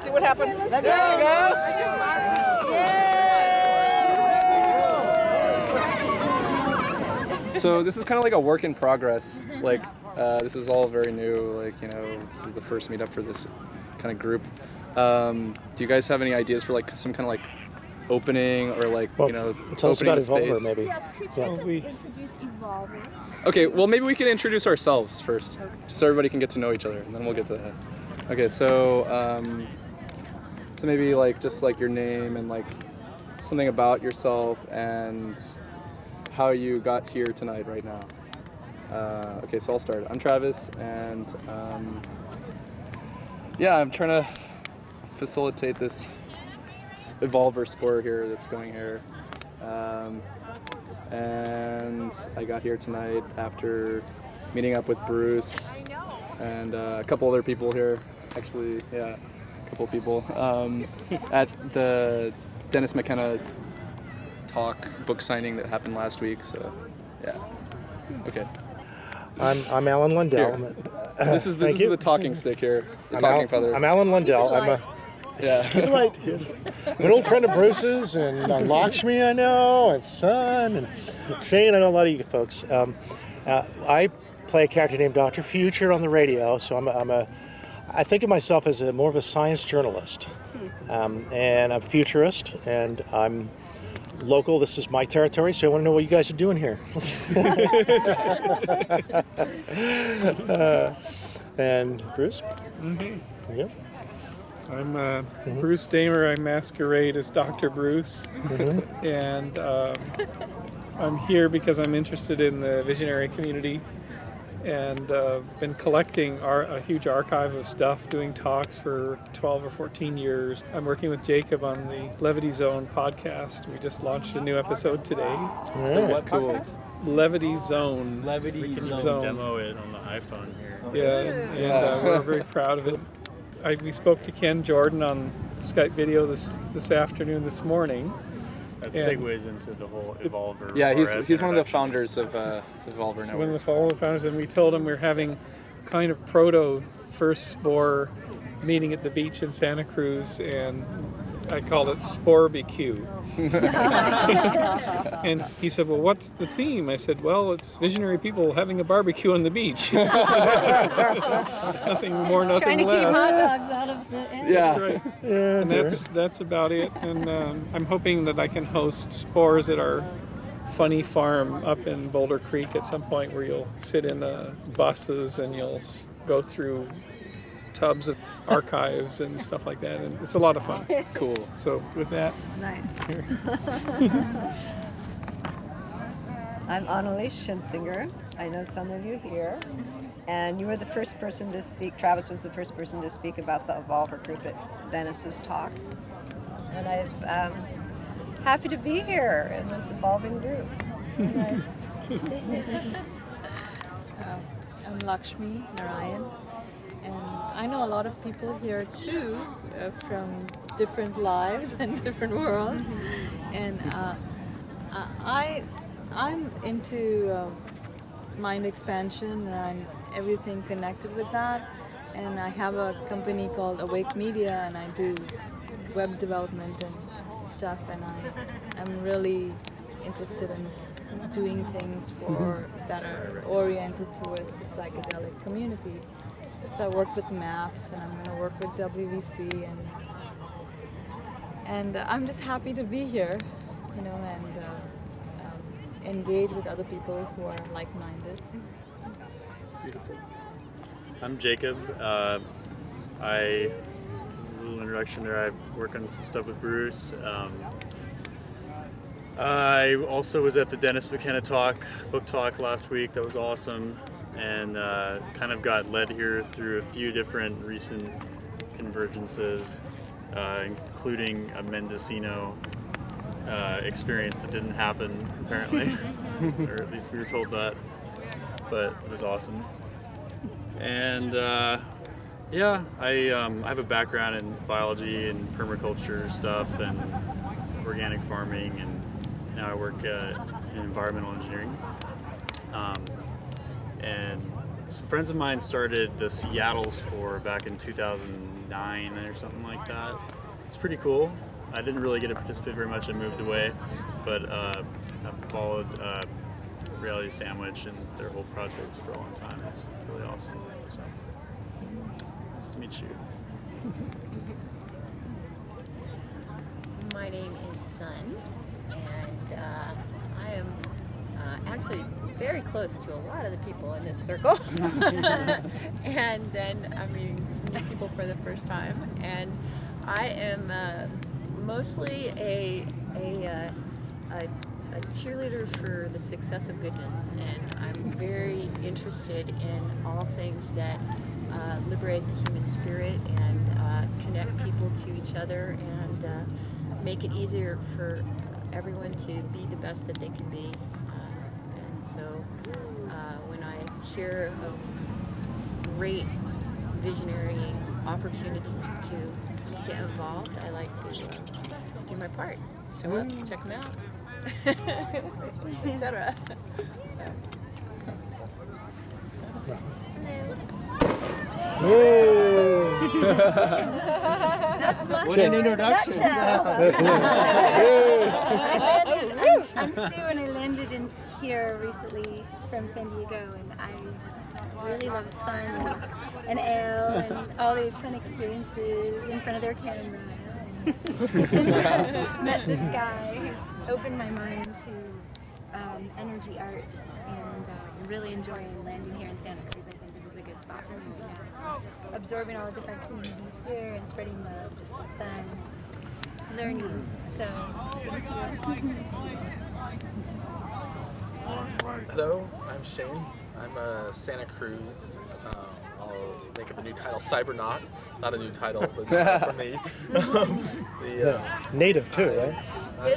See what happens. Let's There go. we go. So this is kind of like a work in progress. Like this is all very new. Like, you know, this is the first meetup for this kind of group. Do you guys have any ideas for like some kind of like opening or like, you know, tell us opening about the space? Evolver, maybe. Yes, could you just introduce Evolver? Okay, well maybe we can introduce ourselves first, just so everybody can get to know each other, and then we'll get to that. Okay, so so maybe like just like your name and like something about yourself and how you got here tonight right now. Okay, so I'll start. I'm Travis, and yeah, I'm trying to facilitate this Evolver Spore here that's going here. And I got here tonight after meeting up with Bruce and a couple other people here. Actually, yeah, a couple people at the Dennis McKenna book signing that happened last week. So, yeah. Okay. I'm Alan Lundell. This is the talking stick here. The talking feather. I'm Alan Lundell. Yeah. Keep it light. Yes. I'm an old friend of Bruce's, and Lakshmi I know, and Son, and Shane. I know a lot of you folks. I play a character named Dr. Future on the radio, so I think of myself as more of a science journalist, and I'm a futurist, and I'm local. This is my territory, so I want to know what you guys are doing here. And Bruce? Mm-hmm. Yeah. I'm Bruce Damer. I masquerade as Dr. Bruce, and I'm here because I'm interested in the visionary community, and been collecting a huge archive of stuff, doing talks for 12 or 14 years. I'm working with Jacob on the Levity Zone podcast. We just launched a new episode today. What podcast? Levity Zone. Levity Zone. Demo it on the iPhone here. Yeah, and we're very proud of it. We spoke to Ken Jordan on Skype video this afternoon, this morning. That segues into the whole Evolver. Yeah, he's one of the founders of Evolver Network. One of the founders, and we told him we're having kind of proto first Spore meeting at the beach in Santa Cruz, and I called it Spore BQ. And he said, well, what's the theme? I said, well, it's visionary people having a barbecue on the beach. Nothing more, nothing Trying to less. keep hot dogs out of the end. Yeah. That's right. And that's about it. And I'm hoping that I can host Spores at our funny farm up in Boulder Creek at some point, where you'll sit in buses and you'll go through tubs of archives and stuff like that, and it's a lot of fun. Cool. So with that, Nice. I'm Annalise Schinzinger. I know some of you here, and you were the first person to speak. Travis was the first person to speak about the Evolver group at Dennis's talk, and I'm happy to be here in this evolving group. Nice. I'm Lakshmi Narayan, and I know a lot of people here too, from different lives and different worlds, and I'm into mind expansion and everything connected with that, and I have a company called Awake Media, and I do web development and stuff, and I'm really interested in doing things that are oriented towards the psychedelic community. So I work with MAPS, and I'm going to work with WVC, and I'm just happy to be here, and engage with other people who are like-minded. Beautiful. I'm Jacob. A little introduction there. I work on some stuff with Bruce. I also was at the Dennis McKenna book talk last week. That was awesome, and kind of got led here through a few different recent convergences, including a Mendocino experience that didn't happen, apparently, or at least we were told that, but it was awesome. And yeah, I have a background in biology and permaculture stuff and organic farming, and now I work in environmental engineering. And some friends of mine started the Seattle Spore back in 2009 dying or something like that. It's pretty cool. I didn't really get to participate very much. I moved away, but I've followed Reality Sandwich and their whole projects for a long time. It's really awesome. So, nice to meet you. My name is Sun, and I am actually very close to a lot of the people in this circle. And then I'm meeting some new people for the first time, and I am mostly a cheerleader for the success of goodness, and I'm very interested in all things that liberate the human spirit and connect people to each other and make it easier for everyone to be the best that they can be. And so when I hear of great visionary opportunities to get involved, I like to do my part. Show up, check them out, etc. So. That's my What an introduction. I'm Sue, and I landed in here recently from San Diego, and I really love the sun and ale and all these fun experiences in front of their camera. And met this guy who's opened my mind to energy art, and I'm really enjoying landing here in Santa Cruz. I think this is a good spot for me right now. Absorbing all the different communities here and spreading love, just like sun, learning. So, thank you. Hello, I'm Shane. I'm a Santa Cruz. I'll make up a new title, Cybernaut. Not a new title, but for me. Native too, right?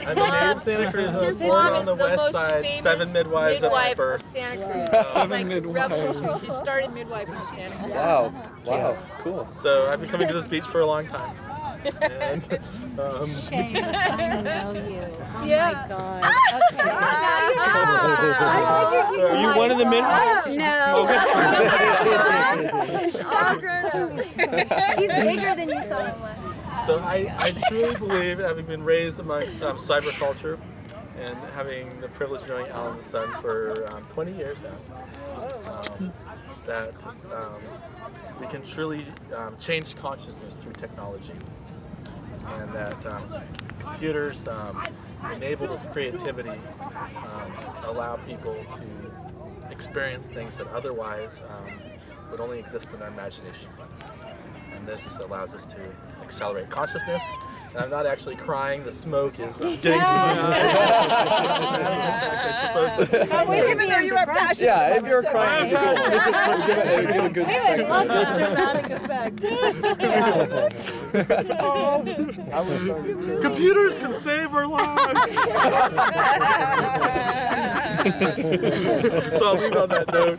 I'm a native Santa Cruz. I was born on the west side. 7 midwives at my birth. Santa Cruz. Seven midwives. She started midwife in Santa Cruz. Wow, wow, cool. So I've been coming to this beach for a long time. And, Shane, I know you. Oh Yeah. my god. Okay. Are you one of the midwives? No. He's all grown up. He's bigger than you saw him last time. So I truly believe, having been raised amongst cyberculture and having the privilege of knowing Alan the Sun for 20 years now, that we can truly change consciousness through technology, and that computers enabled with creativity allow people to experience things that otherwise would only exist in our imagination. And this allows us to accelerate consciousness. And I'm not actually crying, the smoke is getting to me. Even though you are passionate. Yeah, if you're crying, I'm give a good Dramatic effect. Computers can save our lives. So I'll leave on that note.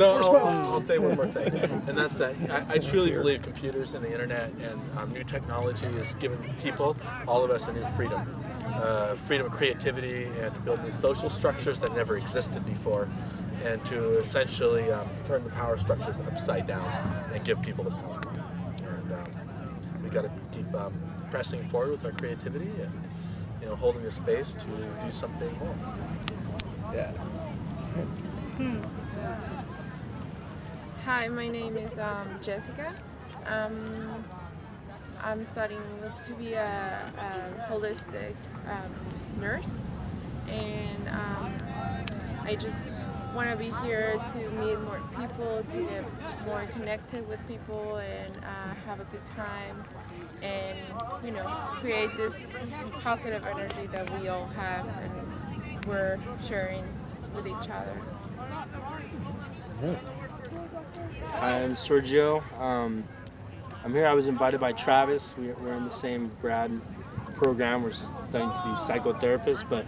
I'll say one more thing, and that's that I truly believe computers and the internet and new technology is giving people, all of us, a new freedom. Freedom of creativity and to build new social structures that never existed before, and to essentially turn the power structures upside down and give people the power. And we got to keep pressing forward with our creativity and holding the space to do something more. Yeah. Hi, my name is Jessica. I'm studying to be a holistic nurse, and I just want to be here to meet more people, to get more connected with people, and have a good time, and create this positive energy that we all have and we're sharing with each other. I'm Sergio. I'm here. I was invited by Travis. We're in the same grad program. We're studying to be psychotherapists, but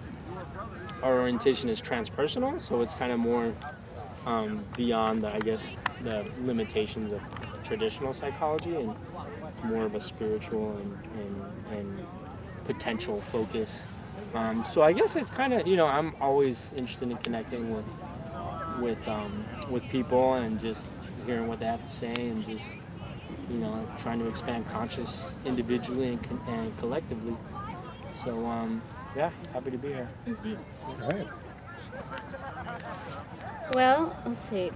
our orientation is transpersonal, so it's kind of more beyond the limitations of traditional psychology and more of a spiritual and potential focus. So I guess it's kind of, I'm always interested in connecting with people and just hearing what they have to say and just you know, trying to expand conscious individually and collectively. So, yeah, happy to be here. All right. Well, let's see.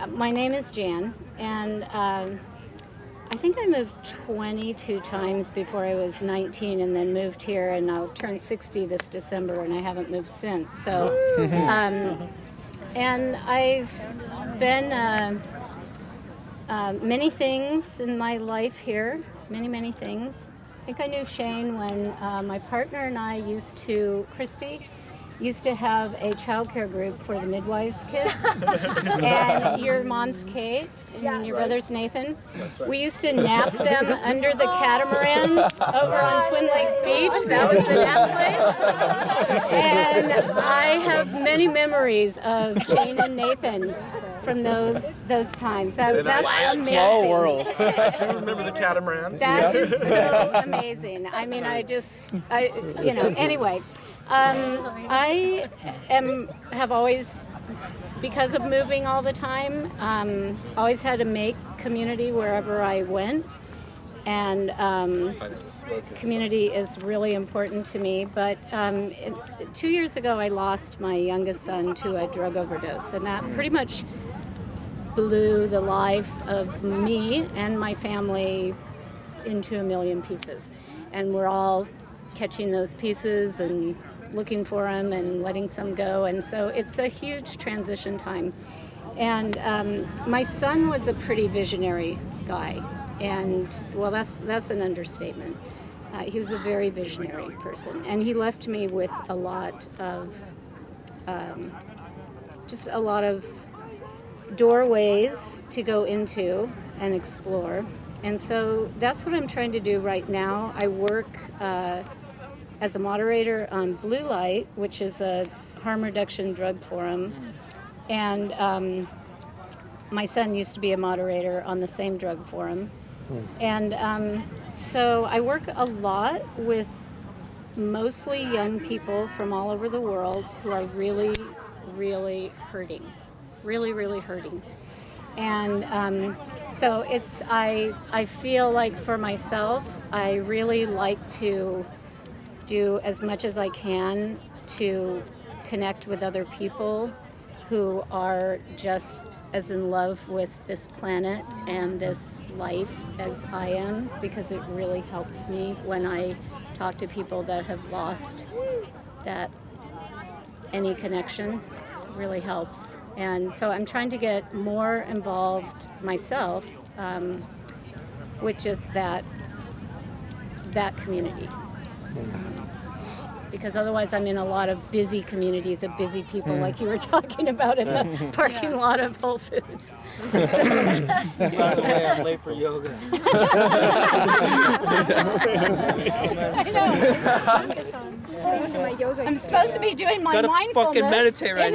My name is Jan, and I think I moved 22 times before I was 19, and then moved here, and I'll turn 60 this December, and I haven't moved since. So, and I've been many things in my life here, many things. I think I knew Shane when my partner and I Christy, used to have a childcare group for the midwives' kids. And your mom's Kate and your brother's Nathan. right. We used to nap them under the catamarans over on Twin Lakes Beach. That was the nap place. And I have many memories of Shane and Nathan from those times. That's amazing. Small world. I remember the catamarans. That is so amazing. I mean, anyway. I have always, because of moving all the time, always had to make community wherever I went. And community is really important to me. But 2 years ago, I lost my youngest son to a drug overdose. And that pretty much blew the life of me and my family into a million pieces. And we're all catching those pieces and looking for them and letting some go. And so it's a huge transition time. And my son was a pretty visionary guy. And, well, that's an understatement. He was a very visionary person. And he left me with a lot of, just a lot of doorways to go into and explore. And so that's what I'm trying to do right now. I work as a moderator on Blue Light, which is a harm reduction drug forum. And my son used to be a moderator on the same drug forum. And so I work a lot with mostly young people from all over the world who are really, really hurting. Really, really hurting. And so I feel like for myself, I really like to do as much as I can to connect with other people who are just as in love with this planet and this life as I am, because it really helps me when I talk to people that have lost that any connection. It really helps. And so I'm trying to get more involved myself with just that community. Because otherwise I'm in a lot of busy communities of busy people like you were talking about in the parking lot of Whole Foods. By the way, I'm late for yoga. I know. I'm supposed to be doing my Gotta mindfulness. fucking meditate right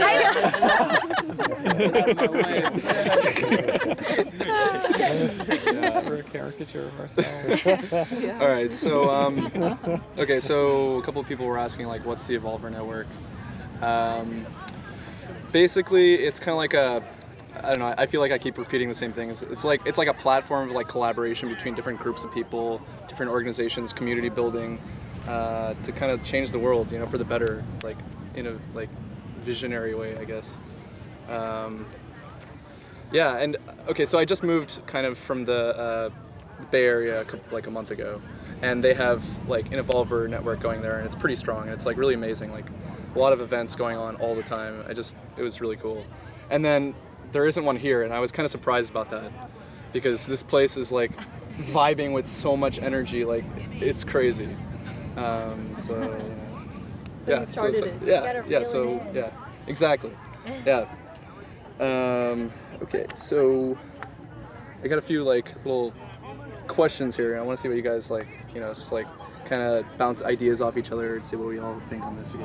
Yeah, we're a caricature of ourselves. All right, so okay, so a couple of people were asking like, what's the Evolver Network? Basically, it's kind of like I don't know. I feel like I keep repeating the same things. It's like a platform of like collaboration between different groups of people, different organizations, community building, to kind of change the world, for the better, like in a like visionary way, I guess. Yeah, and okay, so I just moved kind of from the Bay Area like a month ago, and they have like an Evolver network going there, and it's pretty strong, and it's like really amazing, like a lot of events going on all the time. It was really cool. And then there isn't one here, and I was kind of surprised about that, because this place is like vibing with so much energy, like it's crazy. So yeah, you started it. Yeah, exactly. Yeah. Okay, so I got a few like little questions here. I want to see what you guys like, just like kind of bounce ideas off each other and see what we all think on this.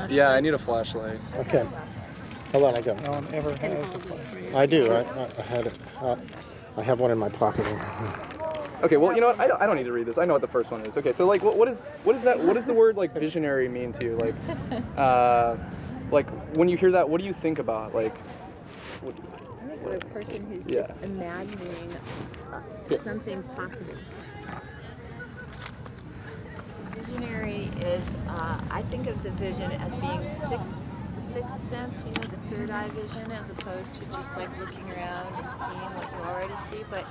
Yeah, I need a flashlight. Okay. Hold on, I got. No one ever has a flashlight. I do. I had it. I have one in my pocket. Okay, well, you know what? I don't need to read this. I know what the first one is. Okay, so like, what is that? What does the word like visionary mean to you? Like when you hear that, what do you think about? Like, or a person who's Yeah. just imagining something possible. Visionary is, I think of the vision as being the sixth sense, you know, the third eye vision, as opposed to just like looking around and seeing what you already see. But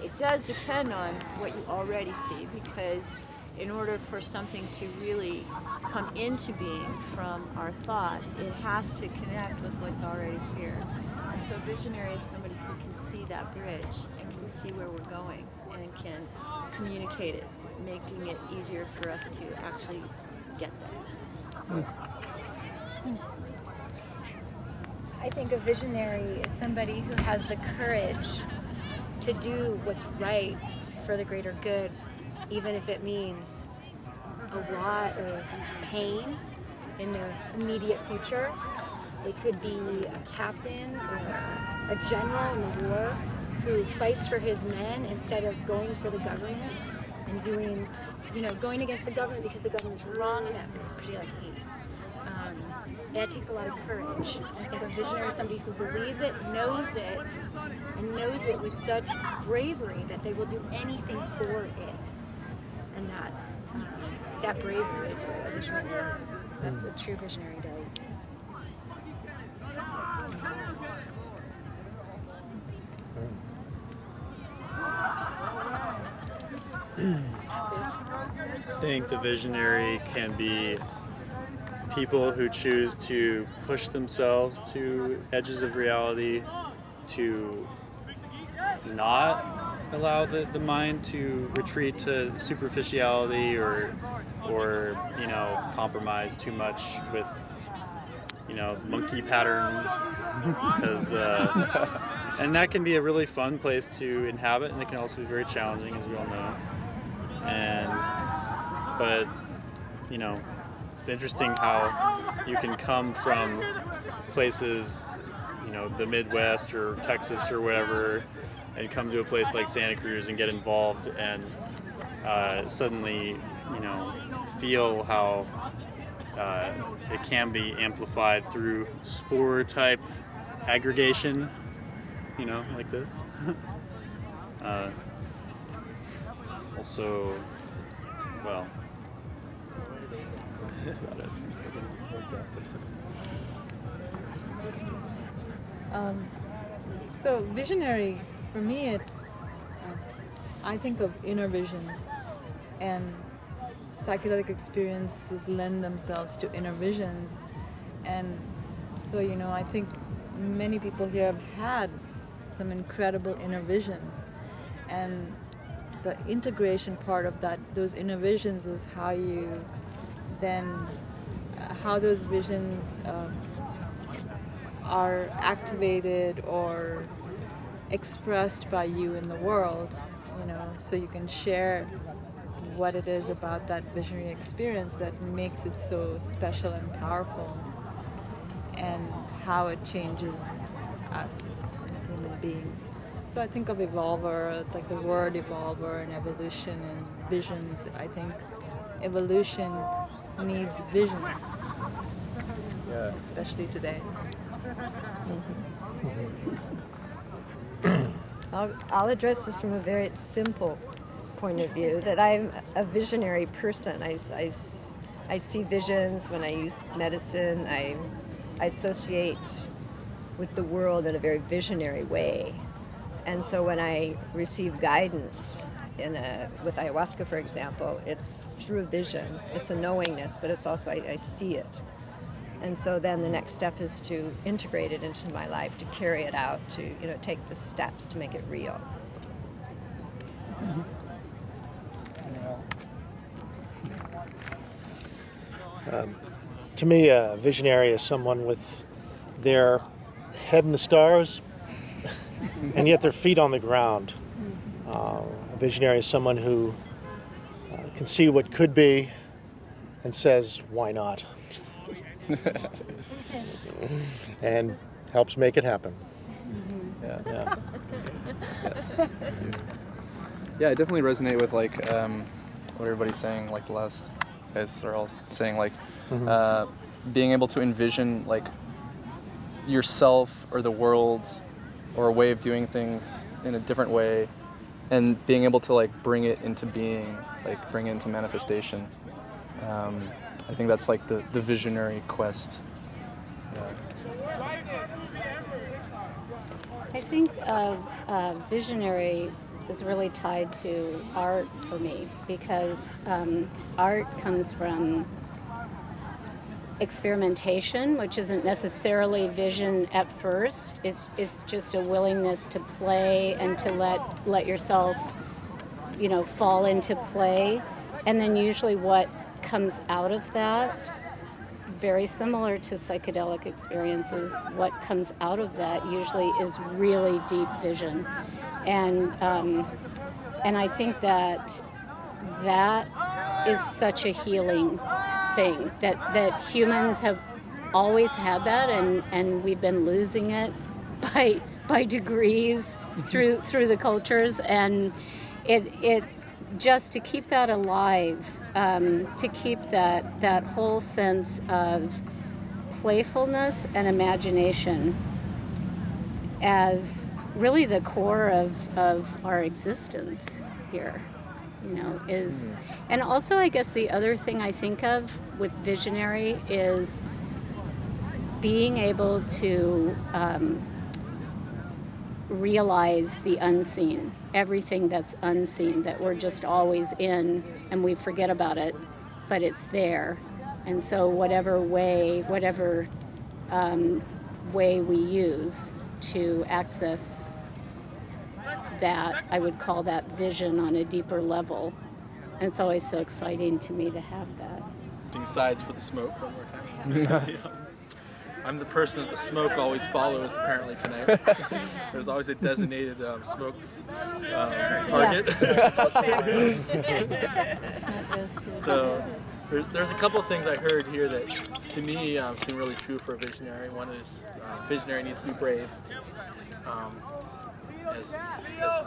it does depend on what you already see, because in order for something to really come into being from our thoughts, it has to connect with what's already here. And so visionary is somebody who can see that bridge and can see where we're going and can communicate it, making it easier for us to actually get there. I think a visionary is somebody who has the courage to do what's right for the greater good, even if it means a lot of pain in their immediate future. They could be a captain or a general in the war who fights for his men instead of going for the government and doing, going against the government because the government's wrong in that particular case. That takes a lot of courage. I think a visionary is somebody who believes it, and knows it with such bravery that they will do anything for it. And that bravery is what a visionary, that's what true visionary does. I think the visionary can be people who choose to push themselves to edges of reality, to not allow the mind to retreat to superficiality or compromise too much with monkey patterns, because and that can be a really fun place to inhabit, and it can also be very challenging, as we all know. But it's interesting how you can come from places, the Midwest or Texas or whatever, and come to a place like Santa Cruz and get involved and suddenly, feel how it can be amplified through spore type aggregation, like this. Also, well, that's about it. So visionary, for me, I think of inner visions, and psychedelic experiences lend themselves to inner visions. And so, I think many people here have had some incredible inner visions, and the integration part of those inner visions is how those visions are activated or expressed by you in the world, so you can share what it is about that visionary experience that makes it so special and powerful, and how it changes us as human beings. So I think of evolver, like the word evolver, and evolution and visions. I think evolution needs vision, especially today. I'll address this from a very simple point of view, that I'm a visionary person. I see visions when I use medicine. I associate with the world in a very visionary way. And so when I receive guidance with ayahuasca, for example, it's through a vision. It's a knowingness, but it's also I see it. And so then the next step is to integrate it into my life, to carry it out, to take the steps to make it real. To me, a visionary is someone with their head in the stars and yet their feet on the ground. A visionary is someone who can see what could be and says, why not? And helps make it happen. Yeah. Yeah, I definitely resonate with what everybody's saying. Like the last guys are all saying, being able to envision yourself or the world or a way of doing things in a different way, and being able to like bring it into being, like bring it into manifestation. I think that's like the visionary quest. I think of visionary is really tied to art for me, because art comes from experimentation, which isn't necessarily vision at first. It's just a willingness to play and to let yourself, fall into play. And then usually what comes out of that, very similar to psychedelic experiences, what comes out of that usually is really deep vision. And I think that is such a healing thing, that humans have always had that, and we've been losing it by degrees through the cultures, and it just to keep that alive, to keep that whole sense of playfulness and imagination as really the core of our existence here, is. And also, I guess the other thing I think of with visionary is being able to realize the unseen, everything that's unseen, that we're just always in and we forget about it, but it's there. And so whatever way we use to access that, I would call that vision on a deeper level. And it's always so exciting to me to have that. Sides for the smoke one more time. Yeah. I'm the person that the smoke always follows, apparently, tonight. There's always a designated smoke target. So there's a couple of things I heard here that, to me, seem really true for a visionary. One is visionary needs to be brave.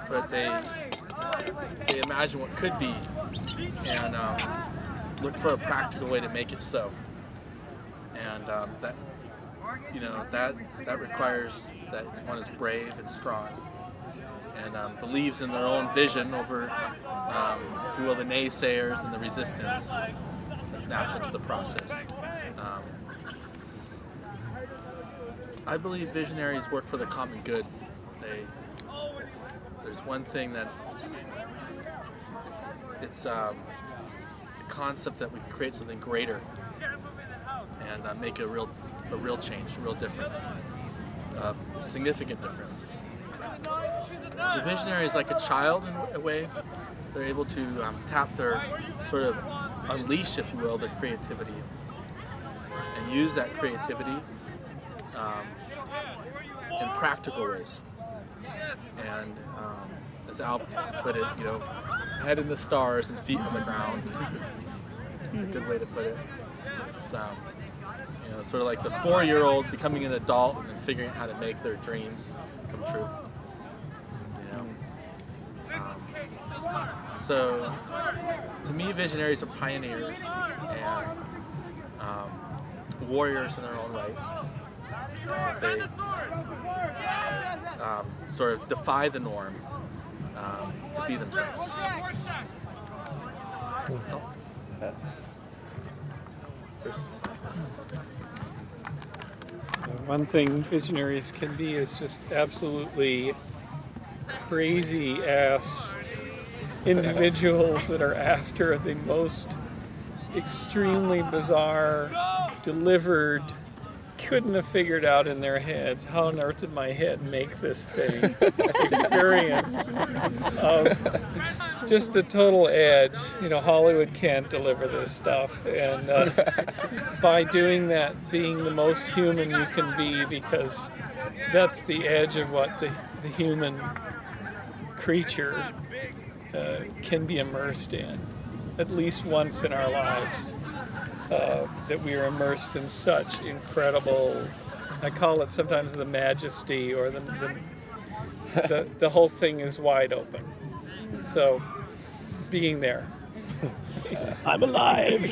But they imagine what could be and look for a practical way to make it so. And that requires that one is brave and strong and believes in their own vision over, if you will, the naysayers and the resistance that's natural to the process. I believe visionaries work for the common good. There's one thing that it's the concept that we can create something greater and make a real change, a real difference, a significant difference. The visionary is like a child in a way. They're able to tap their sort of unleash, if you will, their creativity and use that creativity in practical ways. And as Al put it, head in the stars and feet on the ground. It's a good way to put it. It's sort of like the 4-year-old becoming an adult and then figuring out how to make their dreams come true. So to me, visionaries are pioneers and warriors in their own right. They sort of defy the norm to be themselves. That's all. One thing visionaries can be is just absolutely crazy-ass individuals that are after the most extremely bizarre, delivered, couldn't have figured out in their heads, how on earth did my head make this thing experience of just the total edge. Hollywood can't deliver this stuff, and by doing that, being the most human you can be, because that's the edge of what the human creature can be immersed in, at least once in our lives. That we are immersed in such incredible, I call it sometimes the majesty, or the whole thing is wide open. So, being there. I'm alive.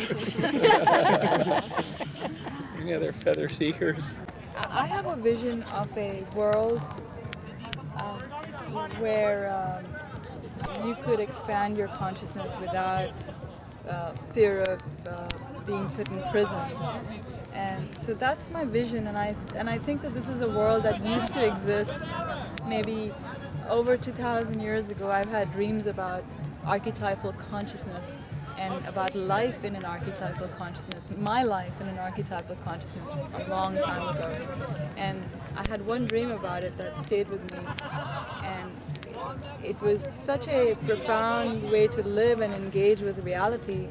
Any other feather seekers? I have a vision of a world where you could expand your consciousness without fear of being put in prison. And so that's my vision, and I think that this is a world that used to exist maybe over 2,000 years ago. I've had dreams about archetypal consciousness and about life in an archetypal consciousness, my life in an archetypal consciousness a long time ago. And I had one dream about it that stayed with me, and it was such a profound way to live and engage with reality.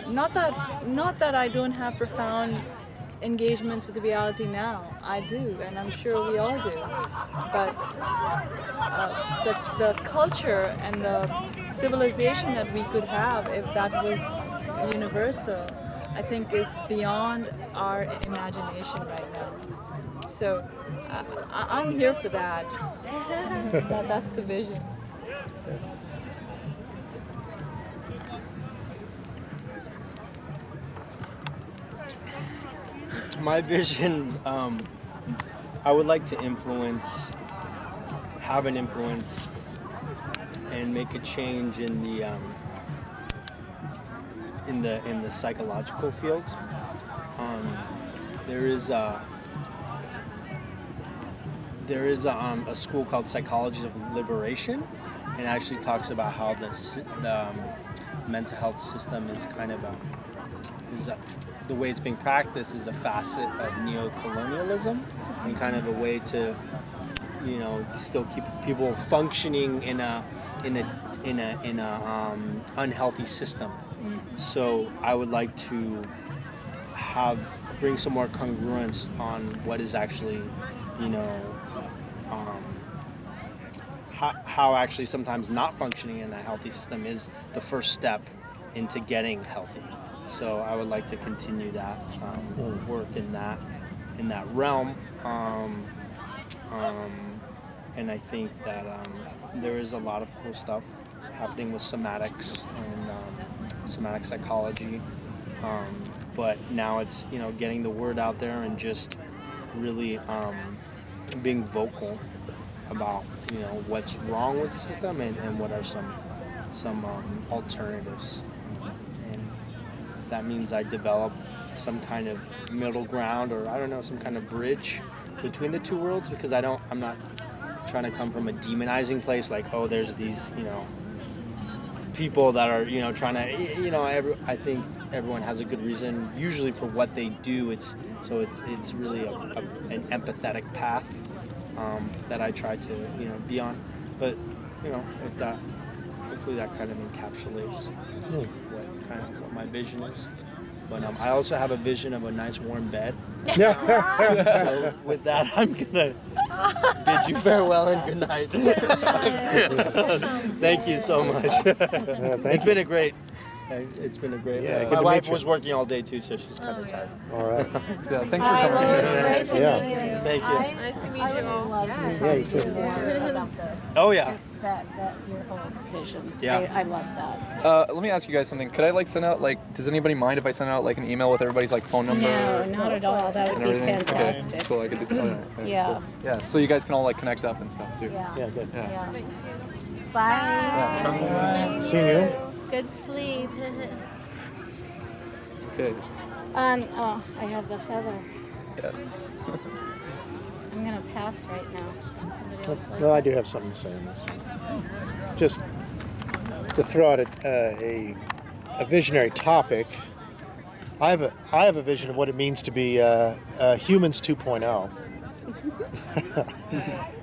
Not that I don't have profound engagements with reality now. I do, and I'm sure we all do. But the culture and the civilization that we could have, if that was universal, I think is beyond our imagination right now. So I'm here for that. That's the vision. My vision, I would like to have an influence, and make a change in the psychological field. There is a school called Psychology of Liberation, and it actually talks about how the mental health system is kind of the way it's being practiced is a facet of neo-colonialism, and kind of a way to, still keep people functioning in a unhealthy system. So I would like to bring some more congruence on what is actually, how actually sometimes not functioning in a healthy system is the first step into getting healthy. So I would like to continue that work in that realm, and I think that there is a lot of cool stuff happening with somatics and somatic psychology, but now it's getting the word out there and just really being vocal about what's wrong with the system and what are some alternatives. That means I develop some kind of middle ground, or I don't know, some kind of bridge between the two worlds, because I'm not trying to come from a demonizing place, like, oh, there's these, people that are, trying to, I think everyone has a good reason, usually for what they do. It's really an empathetic path that I try to, be on. But, if that, hopefully that kind of encapsulates what my vision is. But I also have a vision of a nice warm bed. So with that, I'm gonna bid you farewell and good night. Thank you so much. It's been a great. My wife was working all day too, so she's kind of tired. All right. Yeah, thanks for coming. Well, it's great to meet you. Thank you. Nice to meet I you would all. love to Yeah, you talk too. to you more about Oh yeah. just that your whole vision. Yeah. I love that. Let me ask you guys something. Could I send out does anybody mind if I send out an email with everybody's phone number? No, not at all. That would and be everything? fantastic. Okay, cool. I could do that. Yeah. Cool. Yeah. So you guys can all connect up and stuff too. Yeah. Yeah, good. Yeah. Bye. Seeing you. Good sleep. Okay. Oh, I have the feather. Yes. I'm gonna pass right now. Somebody else like Well, I that? do have something to say on this. Just to throw out a visionary topic, I have a vision of what it means to be humans 2.0.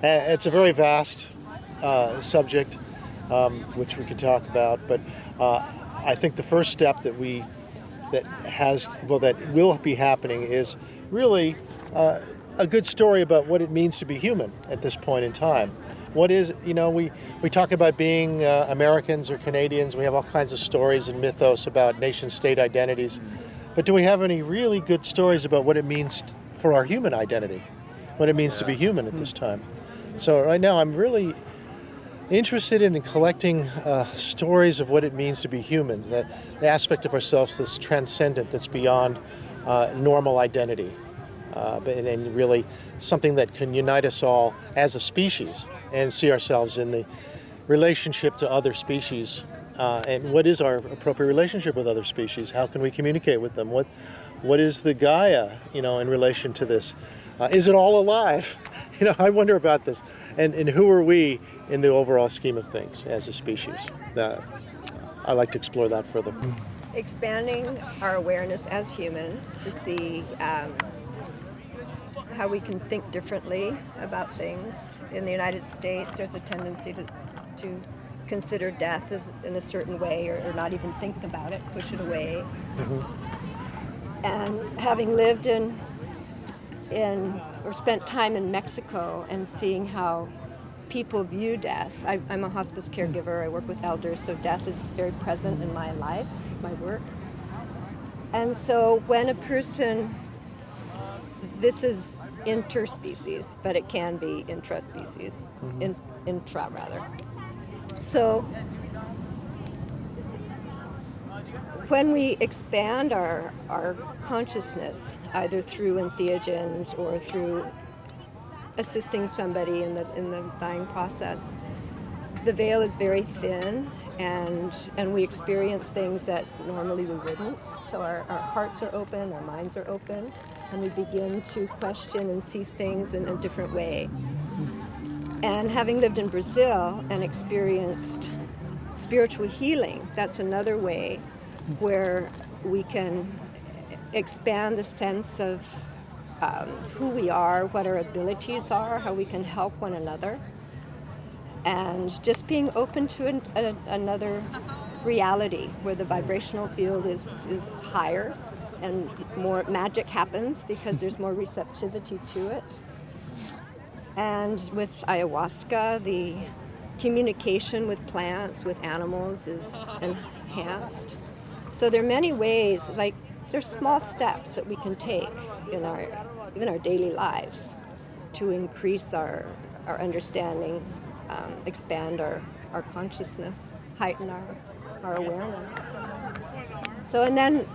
It's a very vast subject, which we could talk about, but I think the first step that will be happening is really a good story about what it means to be human at this point in time. What is, we talk about being Americans or Canadians. We have all kinds of stories and mythos about nation-state identities. But do we have any really good stories about what it means for our human identity? What it means to be human at this time? So right now I'm really interested in collecting stories of what it means to be humans, the aspect of ourselves that's transcendent, that's beyond normal identity. and then really something that can unite us all as a species and see ourselves in the relationship to other species. And what is our appropriate relationship with other species? How can we communicate with them? What is the Gaia, in relation to this? Is it all alive? I wonder about this. And who are we in the overall scheme of things as a species? I'd like to explore that further. Expanding our awareness as humans to see how we can think differently about things. In the United States, there's a tendency to consider death as in a certain way, or not even think about it, push it away. Mm-hmm. And having lived or spent time in Mexico and seeing how people view death. I'm a hospice caregiver. I work with elders, so death is very present in my life, my work. And so when a person, this is interspecies, but it can be intraspecies, mm-hmm. intra rather. So when we expand our consciousness, either through entheogens or through assisting somebody in the dying process, the veil is very thin, and we experience things that normally we wouldn't. So our hearts are open, our minds are open, and we begin to question and see things in a different way. And having lived in Brazil and experienced spiritual healing, that's another way where we can expand the sense of who we are, what our abilities are, how we can help one another, and just being open to another reality where the vibrational field is higher and more magic happens because there's more receptivity to it. And with ayahuasca, the communication with plants, with animals is enhanced. So there are many ways, like there's small steps that we can take in our daily lives to increase our understanding, expand our consciousness, heighten our awareness. So, and then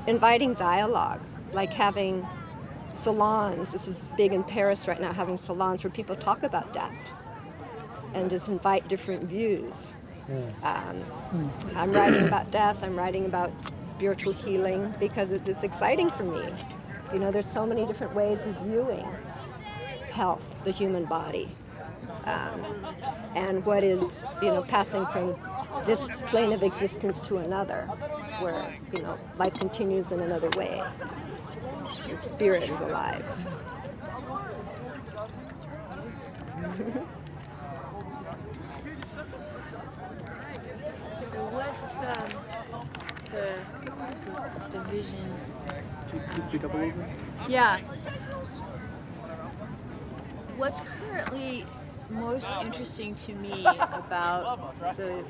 inviting dialogue, like having salons. This is big in Paris right now, having salons where people talk about death and just invite different views. I'm writing about death, I'm writing about spiritual healing because it's exciting for me. There's so many different ways of viewing health, the human body, and what is, passing from this plane of existence to another, where, life continues in another way. The spirit is alive. So what's the vision? Can you speak up a little bit? Yeah. What's currently most interesting to me about the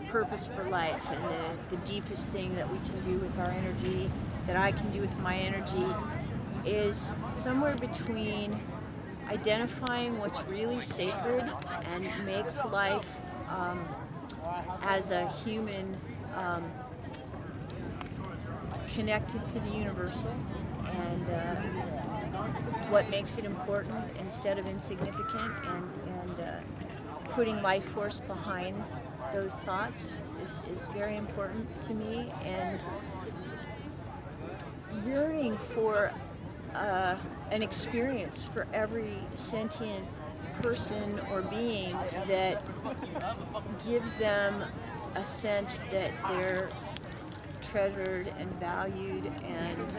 purpose for life and the deepest thing that we can do with our energy, that I can do with my energy, is somewhere between identifying what's really sacred and makes life as a human connected to the universal, and what makes it important instead of insignificant, and putting life force behind those thoughts is very important to me, and yearning for an experience for every sentient person or being that gives them a sense that they're treasured and valued and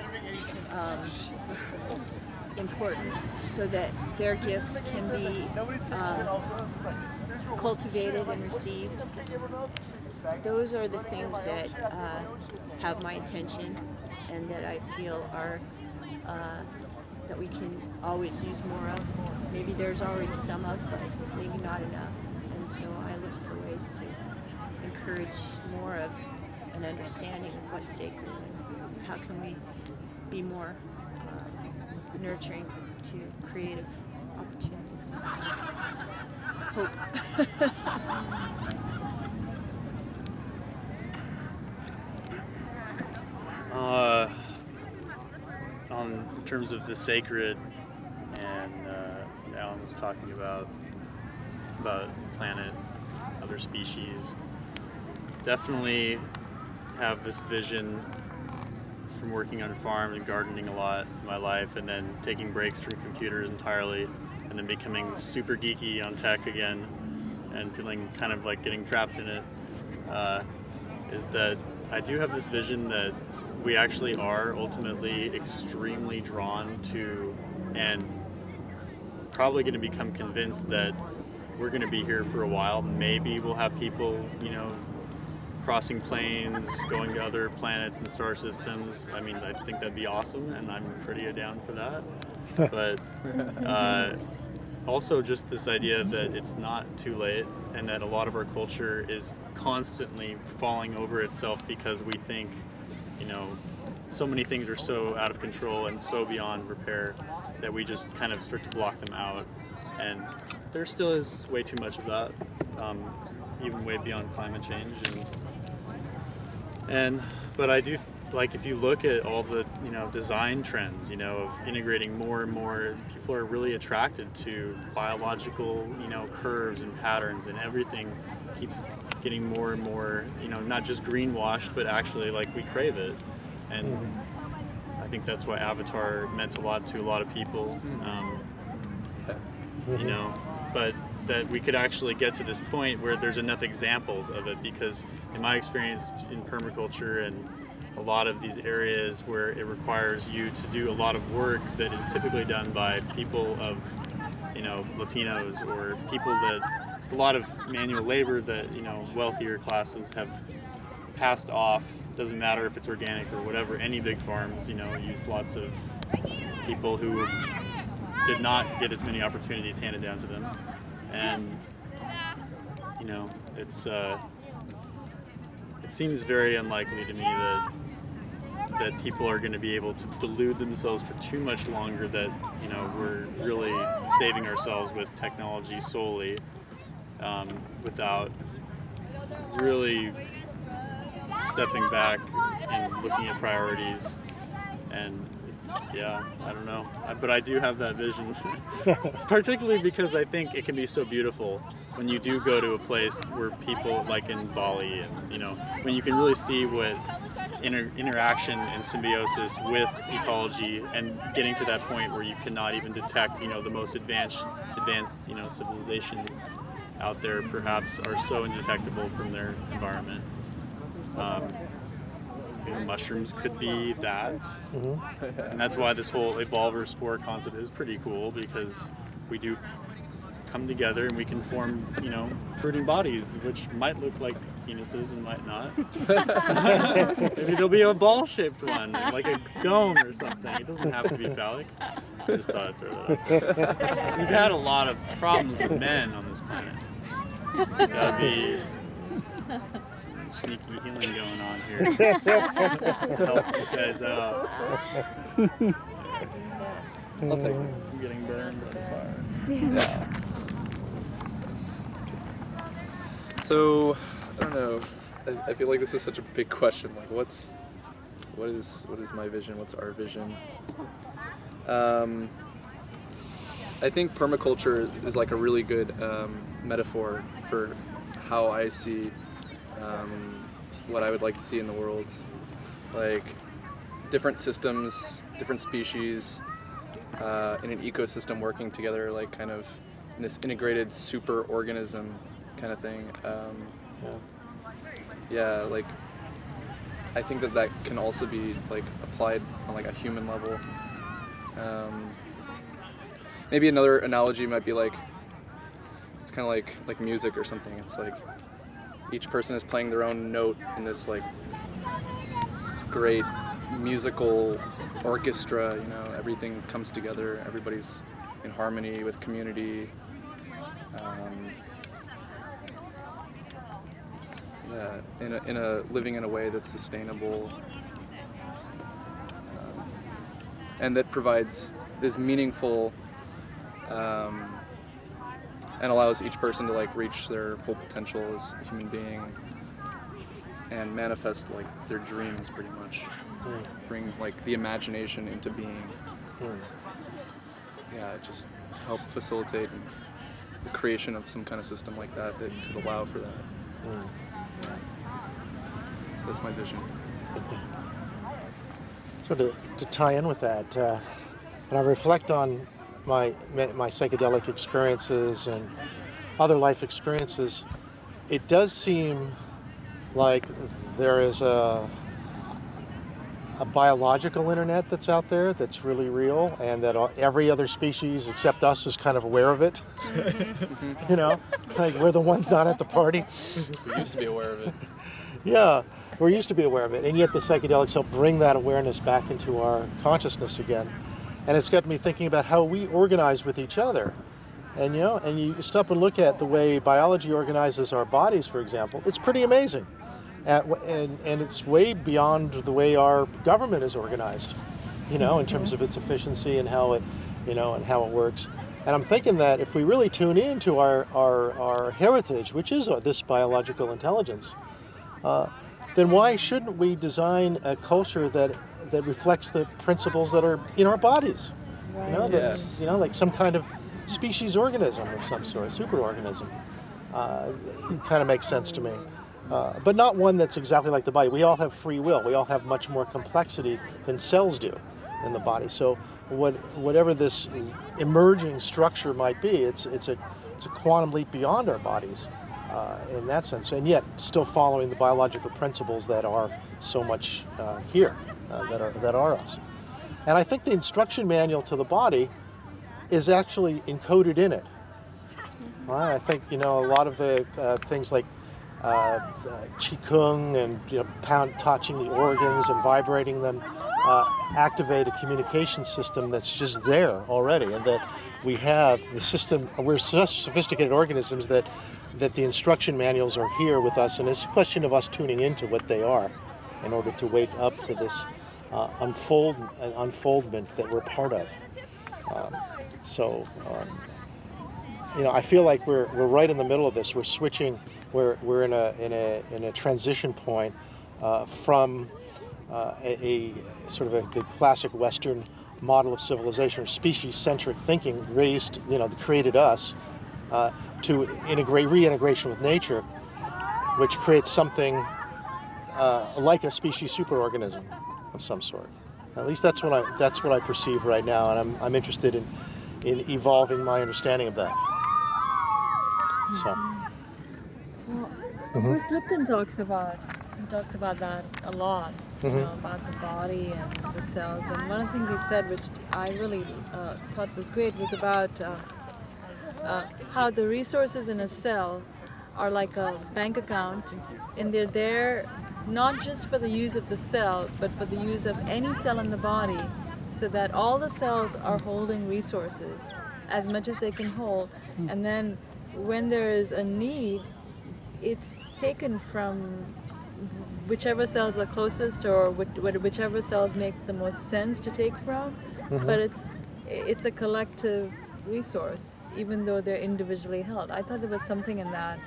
important, so that their gifts can be cultivated and received. Those are the things that have my attention and that I feel are that we can always use more of. Maybe there's already some of, but maybe not enough. And so I look for ways to encourage more of an understanding of what's sacred and how can we be more nurturing to creative opportunities. Hope. terms of the sacred, and Alan was talking about planet, other species, definitely have this vision from working on a farm and gardening a lot in my life, and then taking breaks from computers entirely, and then becoming super geeky on tech again, and feeling kind of like getting trapped in it, is that I do have this vision that we actually are ultimately extremely drawn to, and probably going to become convinced that we're going to be here for a while. Maybe we'll have people, crossing planes, going to other planets and star systems. I mean, I think that'd be awesome, and I'm pretty down for that. But also just this idea that it's not too late, and that a lot of our culture is constantly falling over itself because we think, so many things are so out of control and so beyond repair that we just kind of start to block them out. And there still is way too much of that, even way beyond climate change. But I do, like, if you look at all the, design trends, of integrating more and more, people are really attracted to biological, curves and patterns, and everything keeps getting more and more, not just greenwashed, but actually, like, we crave it. And I think that's why Avatar meant a lot to a lot of people, but that we could actually get to this point where there's enough examples of it, because in my experience in permaculture and a lot of these areas where it requires you to do a lot of work that is typically done by people of, Latinos, or people that, it's a lot of manual labor that, wealthier classes have passed off. Doesn't matter if it's organic or whatever. Any big farms, use lots of people who did not get as many opportunities handed down to them. And, it seems very unlikely to me that people are going to be able to delude themselves for too much longer that, we're really saving ourselves with technology solely, without really stepping back and looking at priorities. And yeah, I don't know, but I do have that vision, particularly because I think it can be so beautiful when you do go to a place where people, like in Bali, and when you can really see what interaction and symbiosis with ecology, and getting to that point where you cannot even detect, the most advanced, civilizations out there perhaps are so indetectable from their environment. Mushrooms could be that, and that's why this whole evolver spore concept is pretty cool, because we do come together and we can form, fruiting bodies, which might look like penises and might not. Maybe there'll be a ball-shaped one, like a dome or something. It doesn't have to be phallic. I just thought I'd throw that out there. We've had a lot of problems with men on this planet. There's got to be some sneaky healing going on here to help these guys out. I'll take it. I'm getting burned by the fire. Yeah. So, I don't know. I feel like this is such a big question. Like, what is my vision? What's our vision? I think permaculture is like a really good metaphor for how I see what I would like to see in the world. Like, different systems, different species in an ecosystem working together, like kind of in this integrated super organism kind of thing. Yeah, like I think that can also be like applied on like a human level. Maybe another analogy might be like, it's kind of like music or something. It's like each person is playing their own note in this like great musical orchestra, everything comes together, everybody's in harmony with community. In a living in a way that's sustainable, and that is meaningful, and allows each person to like reach their full potential as a human being and manifest like their dreams pretty much. Bring like the imagination into being. yeah, it just helped facilitate the creation of some kind of system like that could allow for that. Yeah. So that's my vision. So to tie in with that, when I reflect on my psychedelic experiences and other life experiences, it does seem like there is a biological internet that's out there that's really real, and that every other species except us is kind of aware of it. You know, like we're the ones not at the party. We used to be aware of it. Yeah, we're used to be aware of it, and yet the psychedelics help bring that awareness back into our consciousness again. And it's got me thinking about how we organize with each other. And you know, and you stop and look at the way biology organizes our bodies, for example. It's pretty amazing. And it's way beyond the way our government is organized, you know, in terms of its efficiency and how it, you know, and how it works. And I'm thinking that if we really tune into our heritage, which is this biological intelligence, then why shouldn't we design a culture that reflects the principles that are in our bodies? You know, that's, you know, like some kind of species organism of some sort, superorganism. It kind of makes sense to me. But not one that's exactly like the body. We all have free will. We all have much more complexity than cells do in the body. So whatever this emerging structure might be, it's a quantum leap beyond our bodies in that sense, and yet still following the biological principles that are so much here, that are us. And I think the instruction manual to the body is actually encoded in it. Right? I think, you know, a lot of the things like qigong and, you know, touching the organs and vibrating them activate a communication system that's just there already, and that we have the system. We're such sophisticated organisms that the instruction manuals are here with us, and it's a question of us tuning into what they are in order to wake up to this unfoldment that we're part of. You know, I feel like we're right in the middle of this. We're switching. We're in a transition point from a sort of the classic Western model of civilization, or species-centric thinking, raised, you know, that created us, to reintegration with nature, which creates something like a species superorganism of some sort. At least that's what I perceive right now, and I'm interested in evolving my understanding of that. So. Well, Bruce Lipton talks about that a lot, you know, about the body and the cells. And one of the things he said, which I really thought was great, was about how the resources in a cell are like a bank account, and they're there not just for the use of the cell, but for the use of any cell in the body, so that all the cells are holding resources as much as they can hold. And then when there is a need, it's taken from whichever cells are closest, or whichever cells make the most sense to take from. But it's a collective resource, even though they're individually held. I thought there was something in that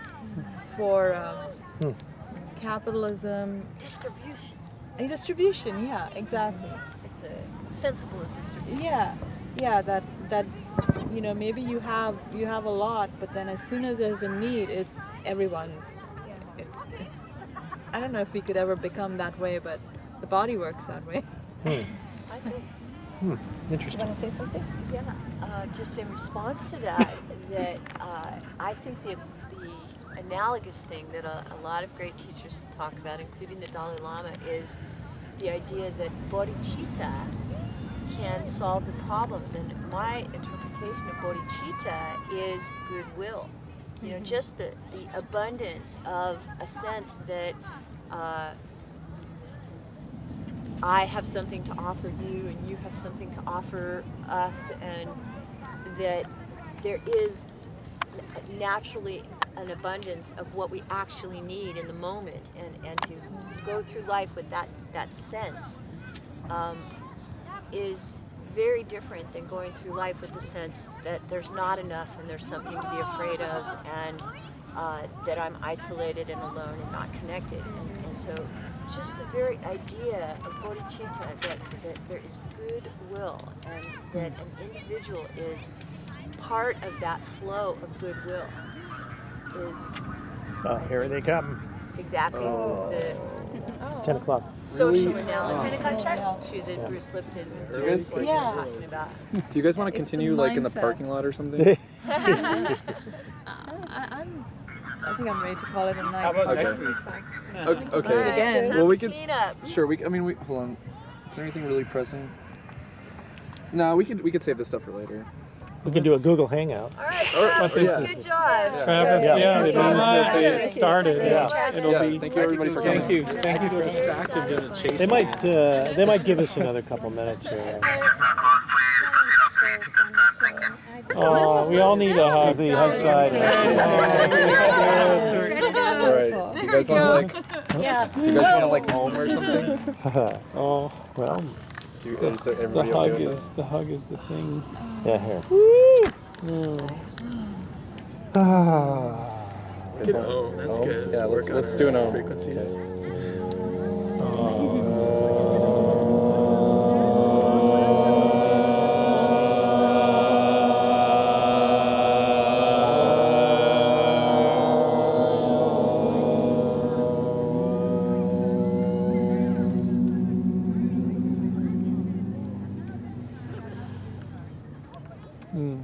for capitalism. Distribution, yeah, exactly. It's a sensible distribution. Yeah, that you know, maybe you have a lot, but then as soon as there's a need, it's everyone's. I don't know if we could ever become that way, but the body works that way. I think. You Interesting. want to say something? Yeah, just in response to that, I think the analogous thing that a lot of great teachers talk about, including the Dalai Lama, is the idea that bodhicitta can solve the problems. And my interpretation of bodhicitta is goodwill. You know, just the abundance of a sense that I have something to offer you and you have something to offer us, and that there is naturally an abundance of what we actually need in the moment, and to go through life with that sense is very different than going through life with the sense that there's not enough and there's something to be afraid of, and that I'm isolated and alone and not connected. And so just the very idea of bodhicitta, that there is goodwill and that an individual is part of that flow of goodwill is Here they come. exactly the It's 10 o'clock. social analogy Wow. to the Bruce Lipton Do you guys- was Yeah. talking about. Do you guys want to It's the continue like in the mindset. parking lot or something? I think I'm ready to call it a night. How about Okay. next week? Okay. Again. Well, we could. Clean up. Sure. I mean, hold on. Is there anything really pressing? No, we could save this stuff for later. We can do a Google Hangout. All right, Or- yeah. good job. Travis, Yeah. yeah, Thank as you long so as much. they get started, Yeah. it'll Yeah, be. thank you everybody for coming. Thank you for Distracted doesn't chase They might give us another couple minutes here. Oh, we all need a hug. The hug side. All right. You guys want to like? Yeah. Do you guys want to like home or something? Oh, well, Is The everybody okay hug with is the hug is the thing. yeah, here. Ah. Oh, that's good. Yeah, Work on let's our do an frequencies. Mm.